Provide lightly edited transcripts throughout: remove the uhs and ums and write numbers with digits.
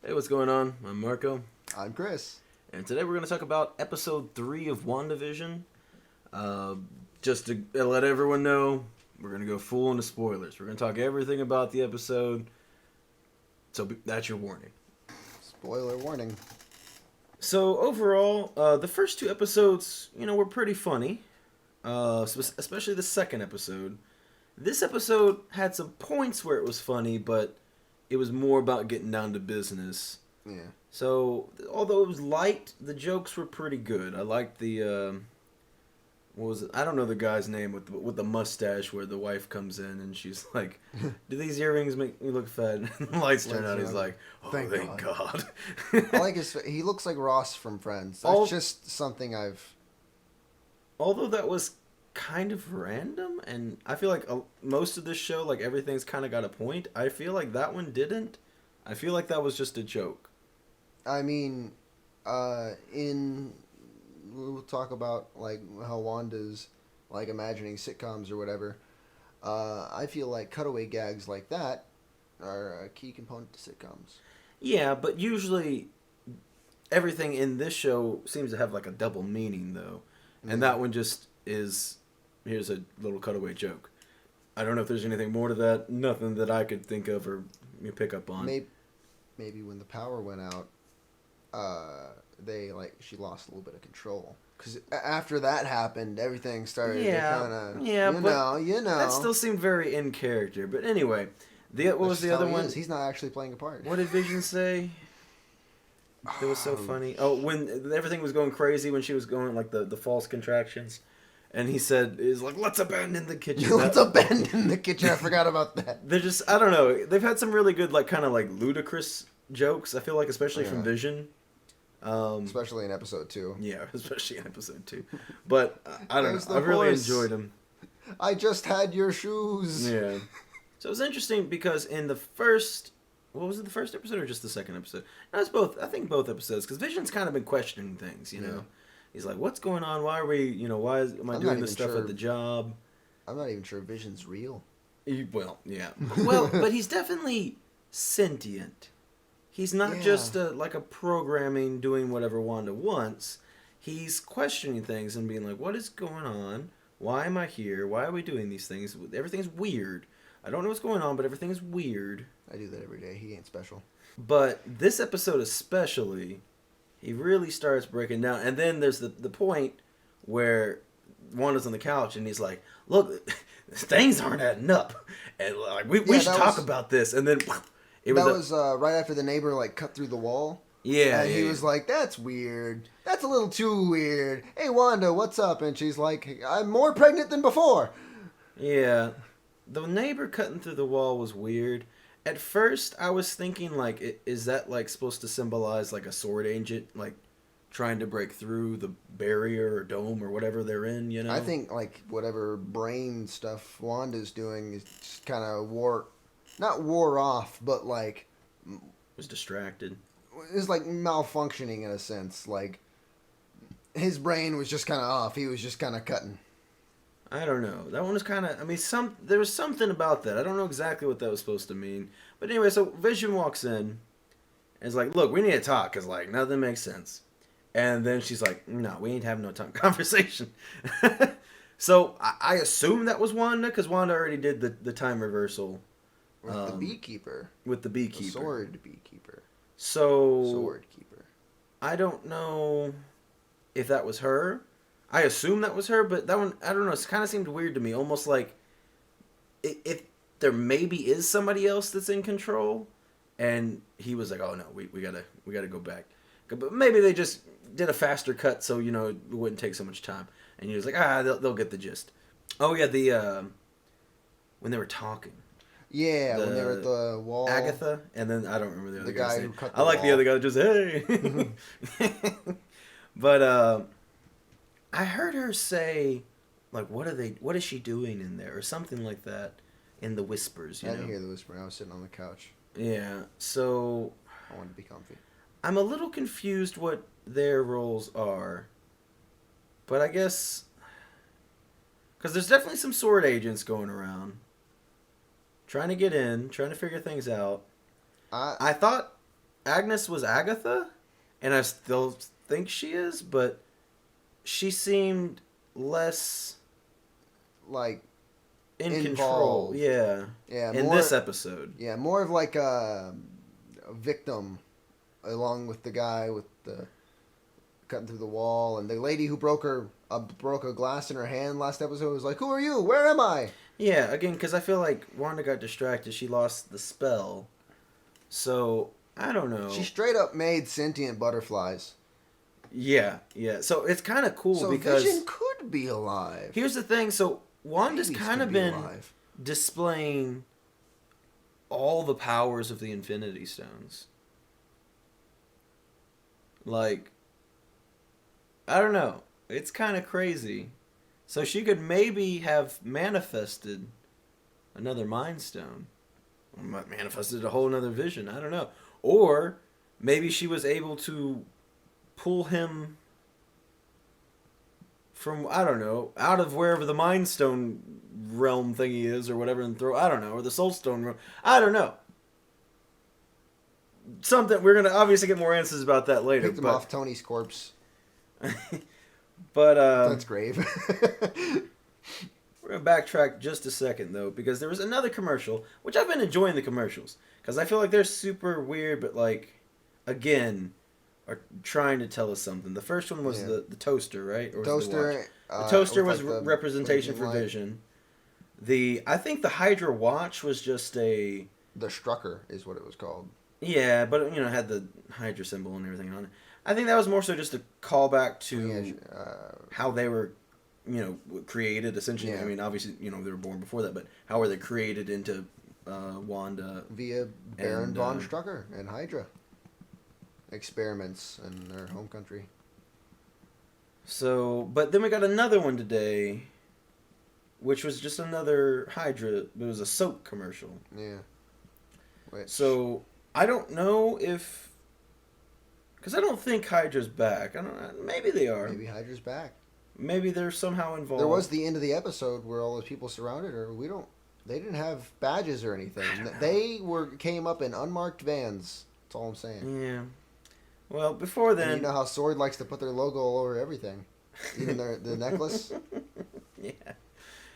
Hey, what's going on? I'm Marco, I'm Chris. and today we're going to talk about episode 3 of Wandavision. Uh, just to let everyone know, we're going to go full into spoilers. We're going to talk everything about the episode, so that's your warning. Spoiler warning. So, overall, the first two episodes, were pretty funny, especially the second episode. This episode had some points where it was funny, but it was more about getting down to business. Yeah. So, although it was light, the jokes were pretty good. I liked the what was it? I don't know the guy's name with the mustache, where the wife comes in and she's like, "Do these earrings make me look fat?" And the lights turn out. He's like, "Oh, thank God." I like his. He looks like Ross from Friends. That's just something I've. Although that was kind of random, and I feel like most of this show, like everything's kind of got a point. I feel like that one didn't. I feel like that was just a joke. I mean, we'll talk about like how Wanda's like imagining sitcoms or whatever. I feel like cutaway gags like that are a key component to sitcoms. Yeah, but usually everything in this show seems to have like a double meaning though. And that one just is here's a little cutaway joke. I don't know if there's anything more to that. Nothing that I could think of or pick up on. Maybe when the power went out, she lost a little bit of control. Because after that happened, everything started to kind of you know. That still seemed very in character. But anyway, what was the other one? He's not actually playing a part. What did Vision say? It was so funny. Oh, when everything was going crazy, when she was going like the false contractions, and he said, "Is like let's abandon the kitchen." Let's abandon the kitchen. I forgot about that. They're just I don't know. They've had some really good like kind of like ludicrous jokes. I feel like especially from Vision. Especially in episode 2. Yeah, especially in episode 2. But I don't know. I really enjoyed them. I just had your shoes. Yeah. So it was interesting because in the first. What was it, the first episode or just the second episode? No, it's both. I think both episodes, because Vision's kind of been questioning things, you know. Yeah. He's like, what's going on? Why are we, why am I doing this stuff at the job? I'm not even sure Vision's real. Well, yeah. Well, but he's definitely sentient. He's not just like a programming doing whatever Wanda wants. He's questioning things and being like, what is going on? Why am I here? Why are we doing these things? Everything's weird. I don't know what's going on, but everything's weird. I do that every day. He ain't special. But this episode especially, he really starts breaking down. And then there's the point where Wanda's on the couch and he's like, look, things aren't adding up. And like we should talk about this. And then it was right after the neighbor like cut through the wall. Yeah. And he was like, that's weird. That's a little too weird. Hey, Wanda, what's up? And she's like, I'm more pregnant than before. Yeah. The neighbor cutting through the wall was weird. At first, I was thinking, like, is that, like, supposed to symbolize, like, a sword agent, like, trying to break through the barrier or dome or whatever they're in, you know? I think, like, whatever brain stuff Wanda's doing is just kind of not wore off, but, like... Was distracted. It's, like, malfunctioning in a sense. Like, his brain was just kind of off. He was just kind of cutting. I don't know. That one was kind of... I mean, there was something about that. I don't know exactly what that was supposed to mean. But anyway, so Vision walks in and is like, look, we need to talk because, like, nothing makes sense. And then she's like, no, we ain't having no conversation. So I assume that was Wanda because Wanda already did the time reversal. With the beekeeper. With the beekeeper. The sword beekeeper. Sword keeper. I don't know if that was her. I assume that was her, but that one, I don't know, it kind of seemed weird to me. Almost like if there maybe is somebody else that's in control, and he was like, oh no, we gotta go back. But maybe they just did a faster cut so, it wouldn't take so much time. And he was like, they'll get the gist. Oh yeah, when they were talking. Yeah, when they were at the wall. Agatha, and then I don't remember the other guy's guy name. who cut the wall. I like the other guy just, hey. But, I heard her say, like, what is she doing in there? Or something like that in the whispers, I didn't hear the whisper. I was sitting on the couch. Yeah, so... I wanted to be comfy. I'm a little confused what their roles are. But I guess... Because there's definitely some sword agents going around. Trying to get in, trying to figure things out. I thought Agnes was Agatha, and I still think she is, but she seemed less Like in control. involved. Yeah. Yeah, In this episode. Yeah, more of like a victim, along with the guy with the cutting through the wall, and the lady who broke a glass in her hand last episode was like, "Who are you? Where am I?" Yeah, again, because I feel like Wanda got distracted. She lost the spell. So, I don't know. She straight up made sentient butterflies. Yeah, yeah. So, it's kind of cool So because... Vision could be alive. Here's the thing. So, Wanda's Babies kind could of be been alive. displaying all the powers of the Infinity Stones. Like, I don't know. It's kind of crazy. So she could maybe have manifested another Mind Stone. Or manifested a whole nother vision. I don't know. Or maybe she was able to pull him from, I don't know, out of wherever the Mind Stone realm thingy is or whatever and throw, I don't know, or the Soul Stone realm. I don't know. Something, we're going to obviously get more answers about that later. Picked him off Tony's corpse. But That's grave. we're going to backtrack just a second, though, because there was another commercial, which I've been enjoying the commercials, because I feel like they're super weird, but, like, again, are trying to tell us something. The first one was the toaster, right? Or was it the watch? The toaster was like representation for Vision. I think the Hydra watch was just a... The Strucker is what it was called. Yeah, but, it had the Hydra symbol and everything on it. I think that was more so just a callback to how they were, created, essentially. Yeah. I mean, obviously, they were born before that, but how were they created into Wanda? Via Baron von Strucker and Hydra. Experiments in their home country. So, but then we got another one today, which was just another Hydra. It was a soap commercial. Yeah. So, I don't know if... Because I don't think Hydra's back. I don't know. Maybe they are. Maybe Hydra's back. Maybe they're somehow involved. There was the end of the episode where all those people surrounded her. They didn't have badges or anything. They came up in unmarked vans. That's all I'm saying. Yeah. Well, before then... And you know how Sword likes to put their logo all over everything. Even the necklace. Yeah.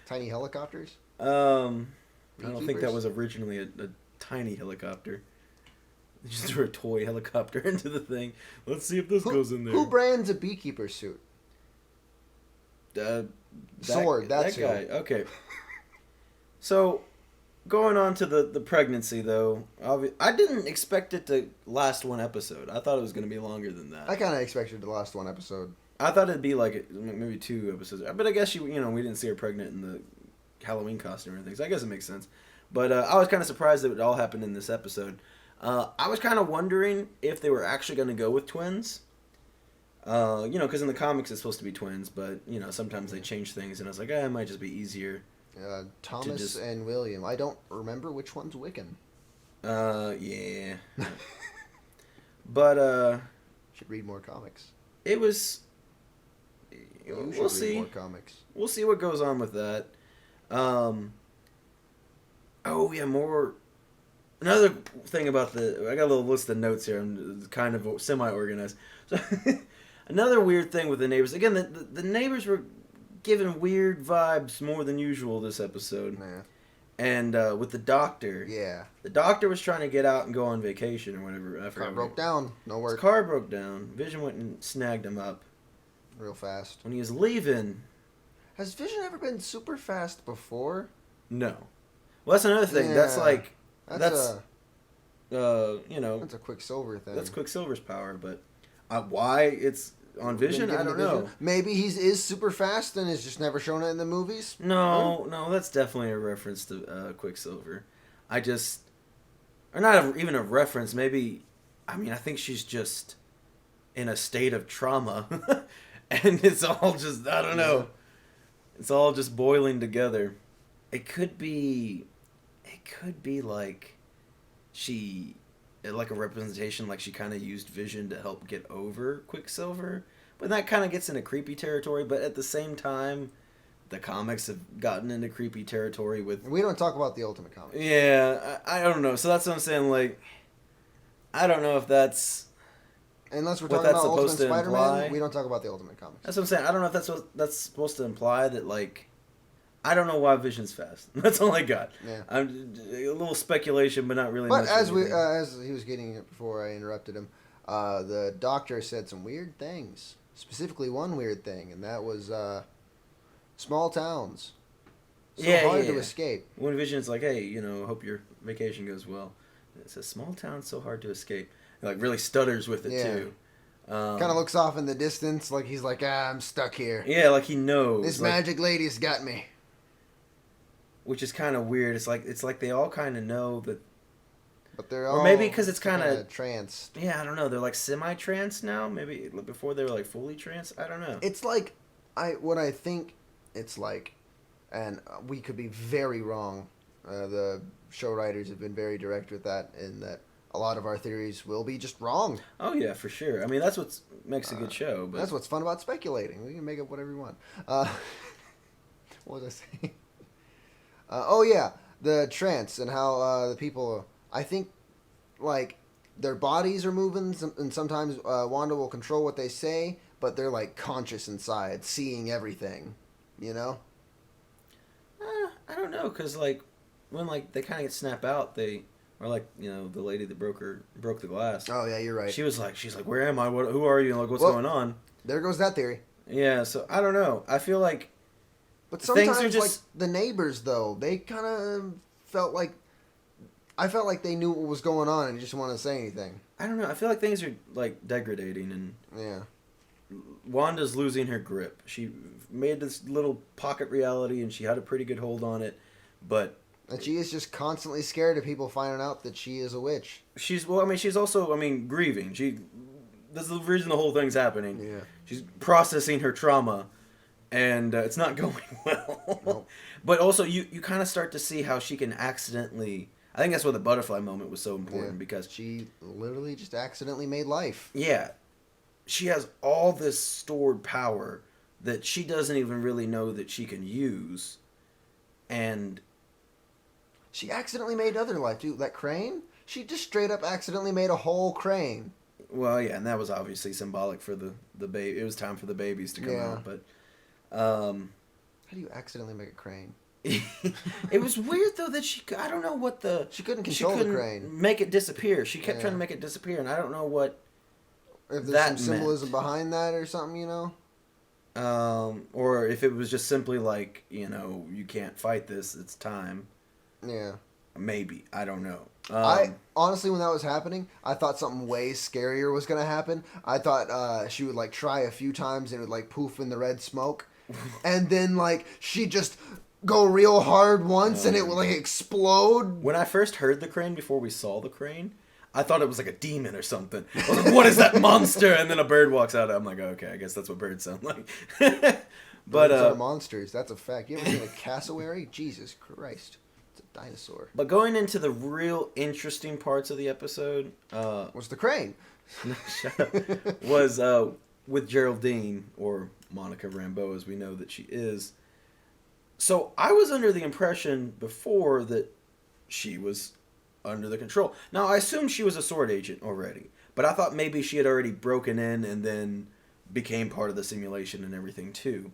Tiny helicopters. I don't think that was originally a tiny helicopter. They just threw a toy helicopter into the thing. Let's see if this goes in there. Who brands a beekeeper suit? Sword, that's that guy. Okay. So, going on to the pregnancy, though, I didn't expect it to last one episode. I thought it was going to be longer than that. I kind of expected it to last one episode. I thought it'd be like maybe 2 episodes. But I guess we didn't see her pregnant in the Halloween costume or anything, so I guess it makes sense. But I was kind of surprised that it all happened in this episode. I was kind of wondering if they were actually going to go with twins. Because in the comics it's supposed to be twins, but, sometimes they change things, and I was like, it might just be easier. Thomas and William. I don't remember which one's Wiccan. Yeah. But, should read more comics. It was... We'll see. More comics. We'll see what goes on with that. More... Another thing about I got a little list of notes here. I'm kind of semi-organized. So, another weird thing with the neighbors. Again, the neighbors were giving weird vibes more than usual this episode. Yeah. And with the doctor. Yeah. The doctor was trying to get out and go on vacation or whatever. Car broke down. No work. His car broke down. Vision went and snagged him up. Real fast. When he was leaving. Has Vision ever been super fast before? No. Well, that's another thing. Yeah. That's like... That's a Quicksilver thing. That's Quicksilver's power, but why it's on Vision, I don't know. Maybe he is super fast and has just never shown it in the movies. No, that's definitely a reference to Quicksilver. Or not even a reference. Maybe, I think she's just in a state of trauma, and it's all just I don't know. It's all just boiling together. It could be like like a representation, like she kind of used Vision to help get over Quicksilver. But that kind of gets into creepy territory. But at the same time, the comics have gotten into creepy territory with... We don't talk about the Ultimate Comics. Yeah, I don't know. So that's what I'm saying, like... I don't know if that's Unless we're what talking that's about Ultimate supposed to Spider-Man, imply. we don't talk about the Ultimate Comics. That's what I'm saying. I don't know if that's what that's supposed to imply. That like, I don't know why Vision's fast. That's all I got. Yeah. I'm a little speculation, but not really. But much as of anything. as he was getting it before I interrupted him, the doctor said some weird things. Specifically, one weird thing, and that was small towns. So hard to escape. When Vision's like, hey, hope your vacation goes well. It's a small town, so hard to escape. He, like really stutters with it too. Kind of looks off in the distance, like he's like, I'm stuck here. Yeah, like he knows. This like, magic lady's got me. Which is kind of weird. It's like they all kind of know that. But they're Or all maybe because it's kind of tranced. Yeah, I don't know. They're like semi-trance now. Maybe before they were like fully trance. I don't know. It's like what I think it's like, and we could be very wrong. The show writers have been very direct with that, in that a lot of our theories will be just wrong. Oh yeah, for sure. I mean, that's what makes a good show. But that's what's fun about speculating. We can make up whatever we want. What was I saying? Oh yeah, the trance and how the people. I think, like, their bodies are moving, and sometimes Wanda will control what they say, but they're like conscious inside, seeing everything. You know. I don't know, cause like when like they kind of snap out, they or like the lady that broke the glass. Oh yeah, you're right. She's like, where am I? Who are you? Like, what's going on? There goes that theory. Yeah, so I don't know. I feel like. But sometimes, things are just... like the neighbors, though, they kind of felt like. I felt like they knew what was going on and just didn't want to say anything. I don't know. I feel like things are like degrading and. Yeah. Wanda's losing her grip. She made this little pocket reality and she had a pretty good hold on it, but. And she is just constantly scared of people finding out that she is a witch. She's also grieving. This is the reason the whole thing's happening. Yeah. She's processing her trauma, and it's not going well. Nope. But also, you kind of start to see how she can accidentally. I think that's why the butterfly moment was so important, because she literally just accidentally made life. Yeah, she has all this stored power that she doesn't even really know that she can use, and she accidentally made other life too. That crane, she just straight up accidentally made a whole crane. Well, yeah, and that was obviously symbolic for the baby. It was time for the babies to come out, but how do you accidentally make a crane? It was weird though that I don't know what she couldn't control the crane. Make it disappear. She kept trying to make it disappear, and I don't know what. If there's some symbolism behind that or something, or if it was just simply like you can't fight this. It's time. Yeah. Maybe. I don't know. I honestly, when that was happening, I thought something way scarier was gonna happen. I thought she would like try a few times and it would like poof in the red smoke, and then like she just go real hard once and it would like explode. When I first heard the crane before we saw the crane, I thought it was like a demon or something. I was like, what is that monster? And then a bird walks out. I'm like, okay, I guess that's what birds sound like. Birds are monsters. That's a fact. You ever seen a cassowary? Jesus Christ. It's a dinosaur. But going into the real interesting parts of the episode... what's the crane? Shut up. Was with Geraldine, or Monica Rambeau as we know that she is. So I was under the impression before that she was under the control. Now, I assumed she was a sword agent already, but I thought maybe she had already broken in and then became part of the simulation and everything too.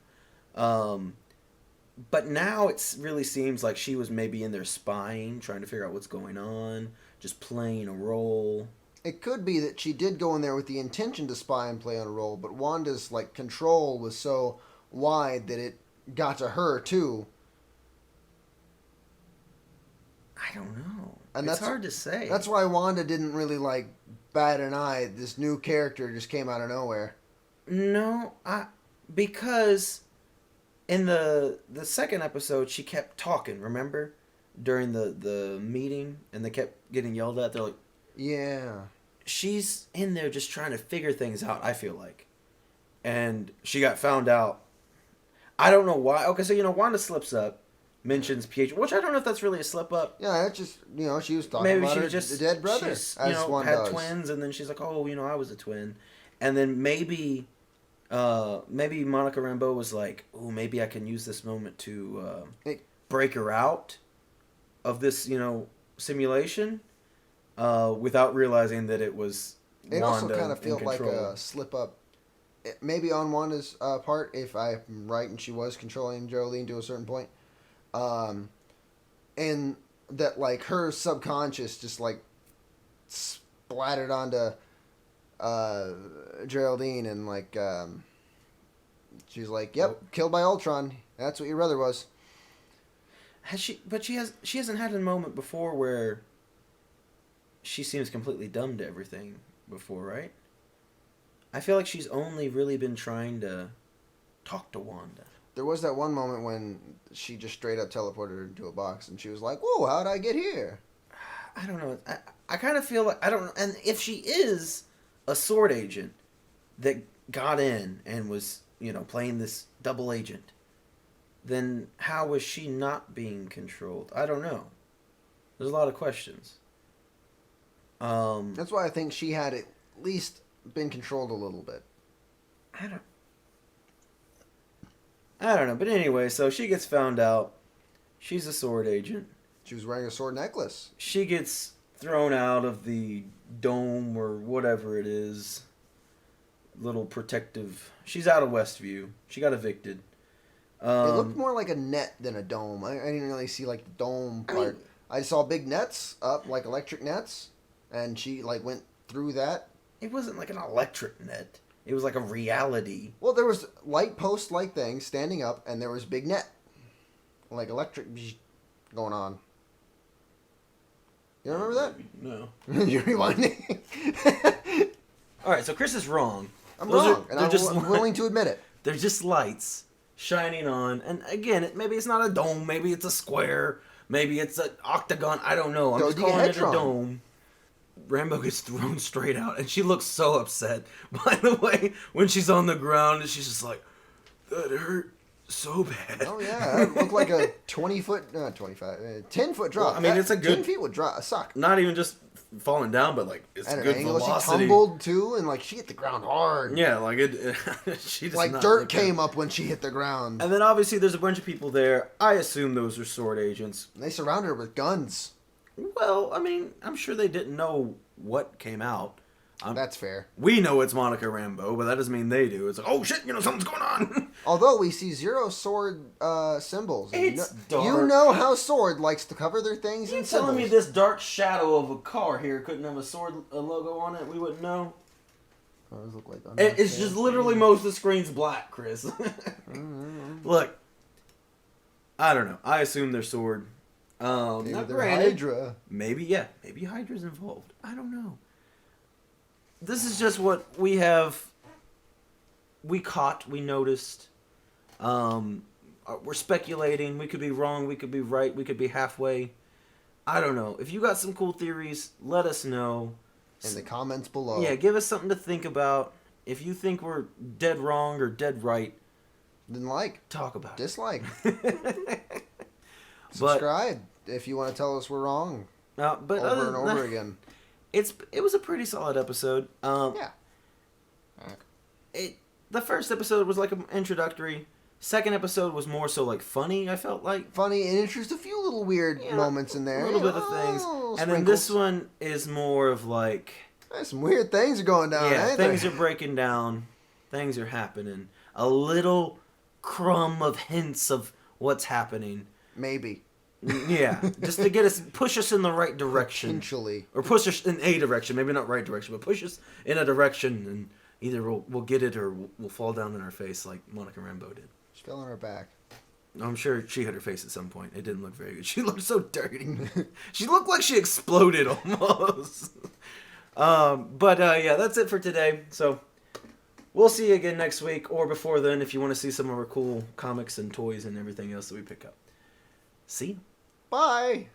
But now it really seems like she was maybe in there spying, trying to figure out what's going on, just playing a role. It could be that she did go in there with the intention to spy and play on a role, but Wanda's like control was so wide that it got to her too. I don't know. And it's hard to say. That's why Wanda didn't really like bat an eye. This new character just came out of nowhere. No, because in the second episode she kept talking, remember? During the meeting, and they kept getting yelled at. They're like, yeah. She's in there just trying to figure things out, I feel like. And she got found out. I don't know why. Okay, so Wanda slips up, mentions PH, which I don't know if that's really a slip up. Yeah, that's just she was talking about her dead brother. As one had does. Twins, and then she's like, oh, I was a twin, and then maybe Monica Rambeau was like, oh, maybe I can use this moment to break her out of this simulation. without realizing that it was It Wanda also kind of in felt like control. a slip up, maybe on Wanda's part, if I'm right, and she was controlling Geraldine to a certain point. And that like her subconscious just like splattered onto Geraldine, and like she's like, "Yep, killed by Ultron. That's what your brother was." Has she? But she hasn't had a moment before where she seems completely dumb to everything before, right? I feel like she's only really been trying to talk to Wanda. There was that one moment when she just straight up teleported her into a box, and she was like, "Whoa, how'd I get here?" I don't know. I kind of feel like I don't know. And if she is a sword agent that got in and was playing this double agent, then how was she not being controlled? I don't know. There's a lot of questions. That's why I think she had at least been controlled a little bit. I don't. I don't know. But anyway, so she gets found out. She's a sword agent. She was wearing a sword necklace. She gets thrown out of the dome or whatever it is. Little protective. She's out of Westview. She got evicted. It looked more like a net than a dome. I didn't really see like the dome part. I saw big nets up, like electric nets, and she like went through that. It wasn't like an electric net. It was like a reality. Well, there was light post like things standing up, and there was big net, like electric going on. You remember that? No. You're rewinding. All right, so Chris is wrong. I'm wrong, and I'm willing to admit it. They're just lights shining on, and again, maybe it's not a dome, maybe it's a square, maybe it's an octagon. I don't know. I'm just calling it a dome. Rambo gets thrown straight out, and she looks so upset. By the way, when she's on the ground, and she's just like, "That hurt so bad." Oh yeah, it looked like a 20-foot, not 25, 10-foot drop. Well, I mean, it's a good 10 feet would suck. Not even just falling down, but like it's At good an angle, velocity. she tumbled too, and like she hit the ground hard. Yeah, like it. She just like dirt came up when she hit the ground. And then obviously there's a bunch of people there. I assume those are sword agents. And they surrounded her with guns. Well, I mean, I'm sure they didn't know what came out. That's fair. We know it's Monica Rambeau, but that doesn't mean they do. It's like, oh shit, something's going on. Although we see zero sword symbols. It's dark. You know how sword likes to cover their things in symbols. You're telling me this dark shadow of a car here couldn't have a sword logo on it? We wouldn't know. Those look like It's just literally most of the screen's black, Chris. Look, I don't know. I assume they're sword. Maybe Not they're granted. Hydra. Maybe Hydra's involved. I don't know. This is just what we have. We noticed. We're speculating. We could be wrong. We could be right. We could be halfway. I don't know. If you got some cool theories, let us know. In the comments below. Yeah, give us something to think about. If you think we're dead wrong or dead right, then talk about dislike. it. Subscribe if you want to tell us we're wrong. But over and over again. It was a pretty solid episode. Yeah. The first episode was like an introductory. Second episode was more so like funny. I felt like funny and introduced a few little weird moments in there, a little bit of things. And then this one is more of like some weird things are going down. Yeah, things are breaking down. Things are happening. A little crumb of hints of what's happening. Maybe. Yeah, just to push us in the right direction. Potentially. Or push us in a direction, maybe not right direction, but push us in a direction, and either we'll get it or we'll fall down in our face like Monica Rambeau did. She fell on her back. I'm sure she hit her face at some point. It didn't look very good. She looked so dirty. She looked like she exploded almost. Yeah, that's it for today. So we'll see you again next week or before then if you want to see some of our cool comics and toys and everything else that we pick up. See you. Bye.